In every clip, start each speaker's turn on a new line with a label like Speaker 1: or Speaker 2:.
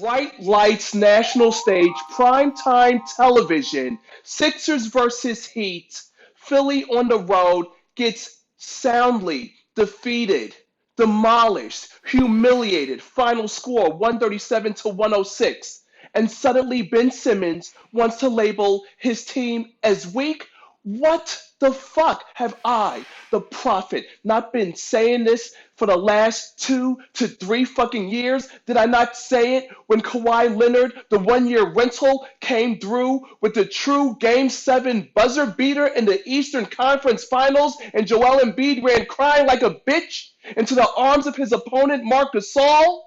Speaker 1: Bright lights, national stage, primetime television, Sixers versus Heat. Philly on the road gets soundly defeated, demolished, humiliated. Final score 137 to 106. And suddenly Ben Simmons wants to label his team as weak. What the fuck have I, the prophet, not been saying this for the last 2 to 3 fucking years? Did I not say it when Kawhi Leonard, the 1 year rental, came through with the true Game 7 buzzer beater in the Eastern Conference Finals and Joel Embiid ran crying like a bitch into the arms of his opponent, Marc Gasol?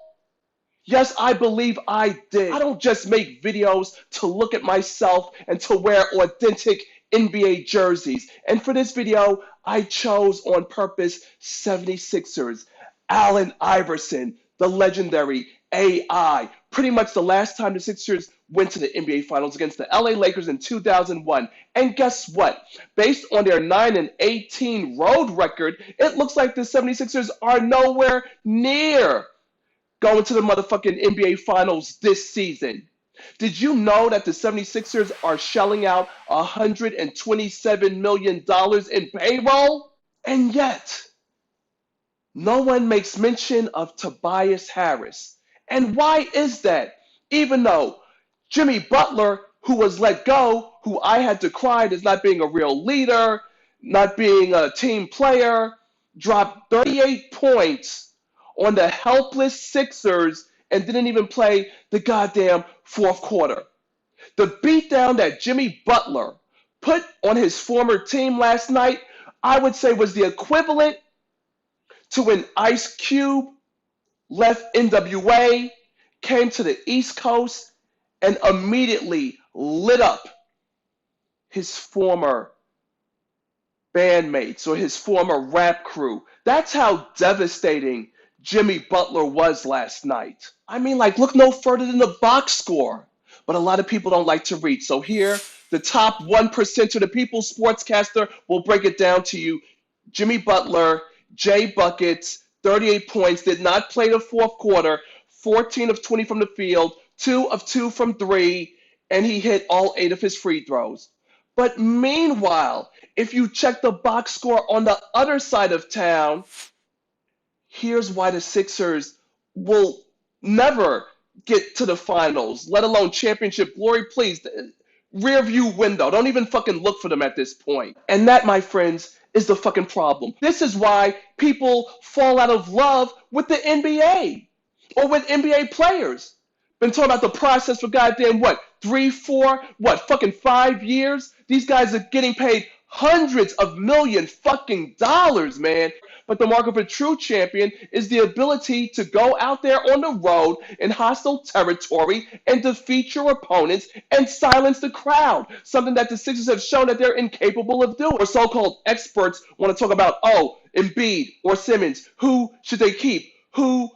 Speaker 1: Yes, I believe I did. I don't just make videos to look at myself and to wear authentic NBA jerseys. And for this video, I chose on purpose 76ers, Allen Iverson, the legendary AI. Pretty much the last time the Sixers went to the NBA Finals against the LA Lakers in 2001. And guess what? Based on their 9-18 road record, it looks like the 76ers are nowhere near going to the motherfucking NBA Finals this season. Did you know that the 76ers are shelling out $127 million in payroll? And yet, no one makes mention of Tobias Harris. And why is that? Even though Jimmy Butler, who was let go, who I had decried as not being a real leader, not being a team player, dropped 38 points on the helpless Sixers and didn't even play the goddamn fourth quarter. The beatdown that Jimmy Butler put on his former team last night, I would say was the equivalent to when Ice Cube left NWA, came to the East Coast, and immediately lit up his former bandmates or his former rap crew. That's how devastating Jimmy Butler was last night. I mean, like, look no further than the box score. But a lot of people don't like to read. So here, the top 1% of the People's Sportscaster will break it down to you. Jimmy Butler, Jay Buckets, 38 points, did not play the fourth quarter, 14 of 20 from the field, 2 of 2 from 3, and he hit all 8 of his free throws. But meanwhile, if you check the box score on the other side of town, here's why the Sixers will never get to the finals, let alone championship glory. Please, rear view window. Don't even fucking look for them at this point. And that, my friends, is the fucking problem. This is why people fall out of love with the NBA or with NBA players. Been talking about the process for goddamn what? 3, 4, what? Fucking 5 years? These guys are getting paid hundreds of million fucking dollars, man. But the mark of a true champion is the ability to go out there on the road in hostile territory and defeat your opponents and silence the crowd. Something that the Sixers have shown that they're incapable of doing. Or so-called experts want to talk about, oh, Embiid or Simmons, who should they keep? Who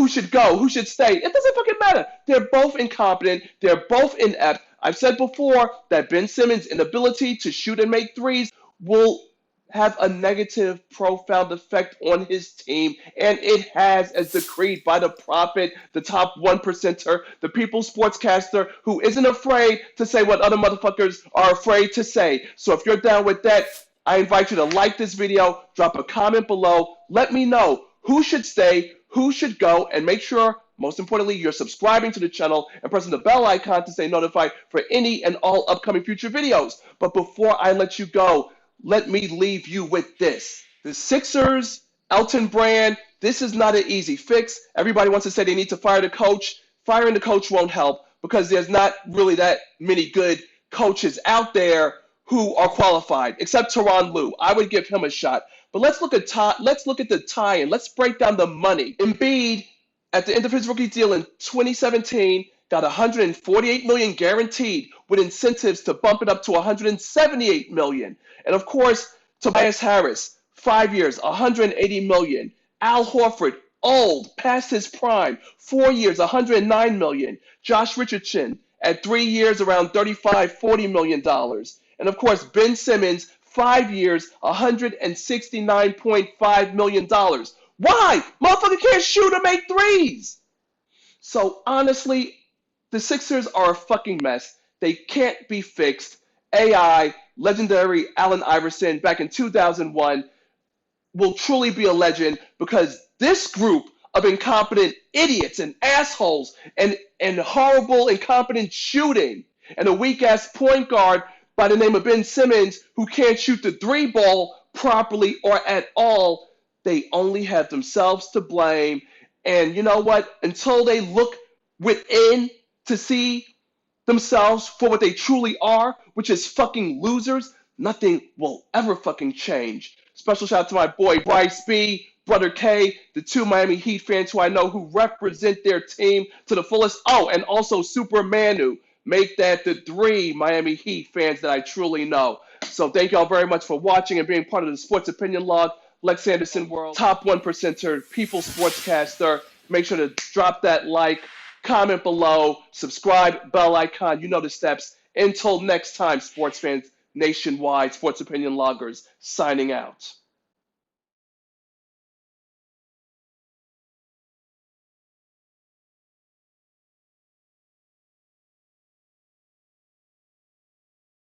Speaker 1: should go? Who should stay? It doesn't fucking matter. They're both incompetent. They're both inept. I've said before that Ben Simmons' inability to shoot and make threes will have a negative, profound effect on his team, and it has, as decreed by the prophet, the top 1%er, the People's Sportscaster, who isn't afraid to say what other motherfuckers are afraid to say. So if you're down with that, I invite you to like this video, drop a comment below, let me know who should stay, who should go, and make sure, most importantly, you're subscribing to the channel and pressing the bell icon to stay notified for any and all upcoming future videos. But before I let you go, let me leave you with this. The Sixers, Elton Brand, this is not an easy fix. Everybody wants to say they need to fire the coach. Firing the coach won't help because there's not really that many good coaches out there who are qualified, except Tyronn Lue. I would give him a shot. But let's look at the tie-in. Let's break down the money. Embiid, at the end of his rookie deal in 2017, got $148 million guaranteed with incentives to bump it up to $178 million. And of course, Tobias Harris, 5 years, $180 million. Al Horford, old, past his prime, 4 years, $109 million. Josh Richardson, at 3 years, around $35-40 million. And of course, Ben Simmons, 5 years, $169.5 million. Why? Motherfucker can't shoot or make threes. So honestly, the Sixers are a fucking mess. They can't be fixed. AI, legendary Allen Iverson back in 2001 will truly be a legend because this group of incompetent idiots and assholes and horrible incompetent shooting and a weak ass point guard by the name of Ben Simmons who can't shoot the three ball properly or at all, they only have themselves to blame. And you know what? Until they look within to see themselves for what they truly are, which is fucking losers, nothing will ever fucking change. Special shout out to my boy Bryce B, Brother K, the two Miami Heat fans who I know who represent their team to the fullest. Oh, and also Super Manu. Make that the three Miami Heat fans that I truly know. So thank y'all very much for watching and being part of the Sports Opinion Log. Lex Anderson World, top 1%er, people sportscaster. Make sure to drop that like, comment below, subscribe, bell icon. You know the steps. Until next time, sports fans nationwide, Sports Opinion Loggers signing out.